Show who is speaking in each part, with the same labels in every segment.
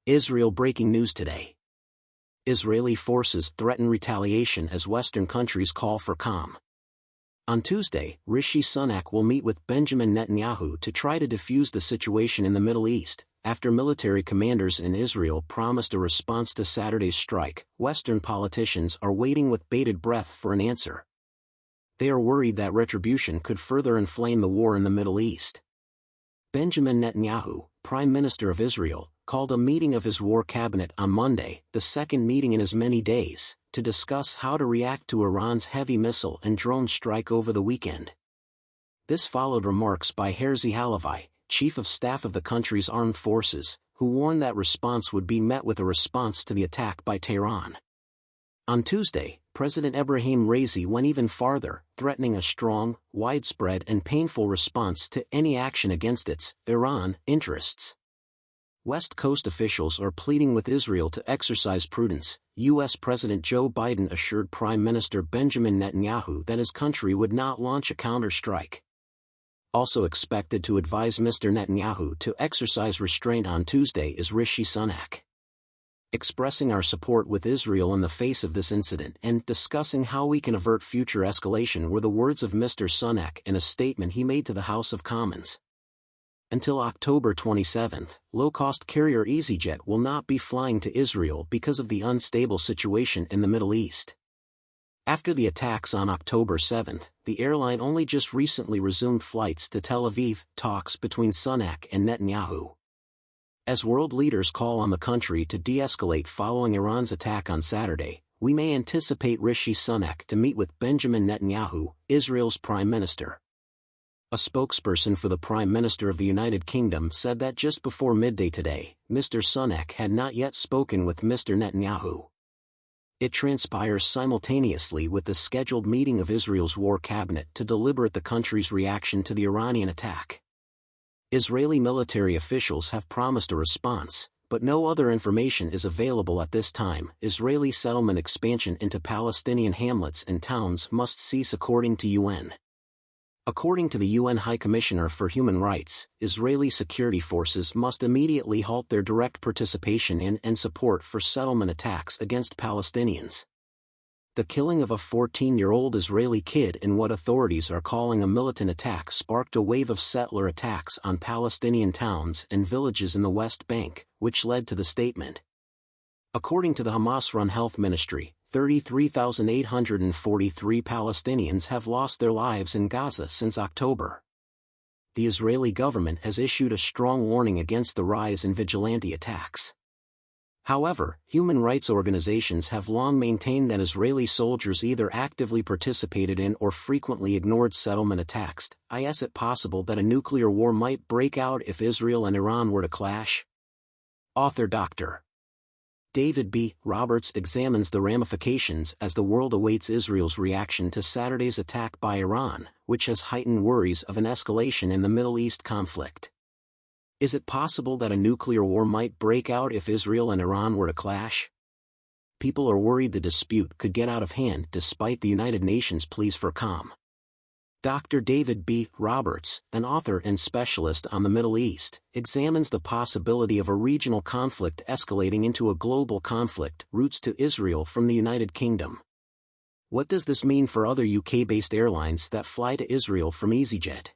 Speaker 1: Israel breaking news today. Israeli forces threaten retaliation as Western countries call for calm. On Tuesday, Rishi Sunak will meet with Benjamin Netanyahu to try to defuse the situation in the Middle East. After military commanders in Israel promised a response to Saturday's strike, Western politicians are waiting with bated breath for an answer. They are worried that retribution could further inflame the war in the Middle East. Benjamin Netanyahu, Prime Minister of Israel, called a meeting of his war cabinet on Monday, the second meeting in as many days, to discuss how to react to Iran's heavy missile and drone strike over the weekend. This followed remarks by Herzi Halevi, Chief of Staff of the country's armed forces, who warned that response would be met with a response to the attack by Tehran. On Tuesday, President Ebrahim Raisi went even farther, threatening a strong, widespread and painful response to any action against its, Iran, interests. West Coast officials are pleading with Israel to exercise prudence. U.S. President Joe Biden assured Prime Minister Benjamin Netanyahu that his country would not launch a counter-strike. Also expected to advise Mr. Netanyahu to exercise restraint on Tuesday is Rishi Sunak. Expressing our support with Israel in the face of this incident and discussing how we can avert future escalation were the words of Mr. Sunak in a statement he made to the House of Commons. Until October 27, low-cost carrier EasyJet will not be flying to Israel because of the unstable situation in the Middle East. After the attacks on October 7, the airline only just recently resumed flights to Tel Aviv. Talks between Sunak and Netanyahu. As world leaders call on the country to de-escalate following Iran's attack on Saturday, we may anticipate Rishi Sunak to meet with Benjamin Netanyahu, Israel's Prime Minister. A spokesperson for the Prime Minister of the United Kingdom said that just before midday today, Mr. Sunak had not yet spoken with Mr. Netanyahu. It transpires simultaneously with the scheduled meeting of Israel's war cabinet to deliberate the country's reaction to the Iranian attack. Israeli military officials have promised a response, but no other information is available at this time. Israeli settlement expansion into Palestinian hamlets and towns must cease according to UN. According to the UN High Commissioner for Human Rights, Israeli security forces must immediately halt their direct participation in and support for settlement attacks against Palestinians. The killing of a 14-year-old Israeli kid in what authorities are calling a militant attack sparked a wave of settler attacks on Palestinian towns and villages in the West Bank, which led to the statement. According to the Hamas-run health ministry, 33,843 Palestinians have lost their lives in Gaza since October. The Israeli government has issued a strong warning against the rise in vigilante attacks. However, human rights organizations have long maintained that Israeli soldiers either actively participated in or frequently ignored settlement attacks. Is it possible that a nuclear war might break out if Israel and Iran were to clash? Author Dr. David B. Roberts examines the ramifications as the world awaits Israel's reaction to Saturday's attack by Iran, which has heightened worries of an escalation in the Middle East conflict. Is it possible that a nuclear war might break out if Israel and Iran were to clash? People are worried the dispute could get out of hand despite the United Nations pleas for calm. Dr. David B. Roberts, an author and specialist on the Middle East, examines the possibility of a regional conflict escalating into a global conflict. Routes to Israel from the United Kingdom. What does this mean for other UK-based airlines that fly to Israel from EasyJet?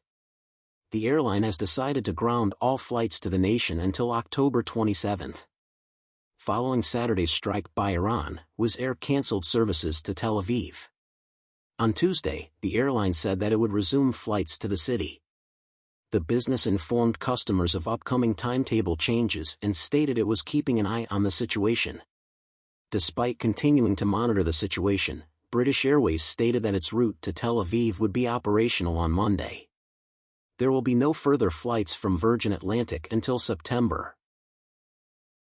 Speaker 1: The airline has decided to ground all flights to the nation until October 27. Following Saturday's strike by Iran, Wizz Air cancelled services to Tel Aviv. On Tuesday, the airline said that it would resume flights to the city. The business informed customers of upcoming timetable changes and stated it was keeping an eye on the situation. Despite continuing to monitor the situation, British Airways stated that its route to Tel Aviv would be operational on Monday. There will be no further flights from Virgin Atlantic until September.